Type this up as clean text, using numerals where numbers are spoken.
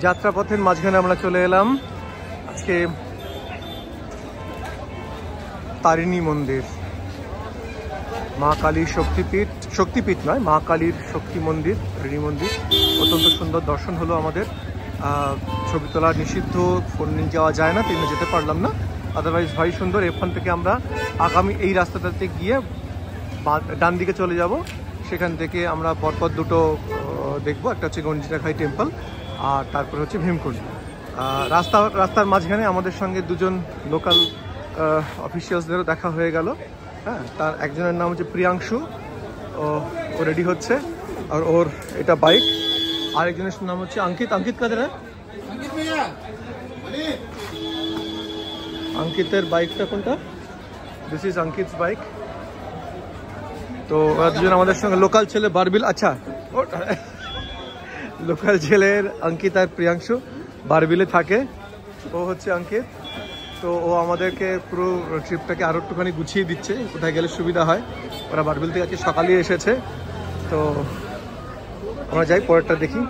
যাত্রাপথের মাঝখানে আমরা চলে এলাম আজকে তারিণী মন্দির, মা কালীর শক্তিপীঠ নয়, মা কালীর শক্তি মন্দির, তারিণী মন্দির। অত্যন্ত সুন্দর দর্শন হলো আমাদের। ছবি তোলা নিষিদ্ধ, ফোন নিয়ে যাওয়া যায় না, তেমনি যেতে পারলাম না। আদারওয়াইজ ভাই সুন্দর। এখান থেকে আমরা আগামী এই রাস্তাটাতে গিয়ে ডান দিকে চলে যাব। সেখান থেকে আমরা পরপর দুটো দেখবো, একটা হচ্ছে গঞ্জিরাখাই টেম্পল আর তারপরে হচ্ছে ভীমকুণ্ড। রাস্তার মাঝখানে আমাদের সঙ্গে দুজন লোকাল অফিসিয়ালসদেরও দেখা হয়ে গেল। হ্যাঁ, তার একজনের নাম হচ্ছে প্রিয়াংশু, ও রেডি হচ্ছে, আর ওর এটা বাইক। আরেকজনের নাম হচ্ছে অঙ্কিত। অঙ্কিত কাদের? অঙ্কিতের বাইকটা কোনটা? This is Ankit's bike. তো দুজন আমাদের সঙ্গে লোকাল ছেলে, বারবিল। আচ্ছা, লোকাল ছেলের অঙ্কিত আর প্রিয়াংশু বারবিলে থাকে। ও হচ্ছে অঙ্কিত। তো ও আমাদেরকে পুরো ট্রিপটাকে আরো একটুখানি গুছিয়ে দিচ্ছে, কোথায় গেলে সুবিধা হয়। ওরা বারবিল থেকে আজকে সকালে এসেছে। তো আমরা যাই, পরেরটা দেখি।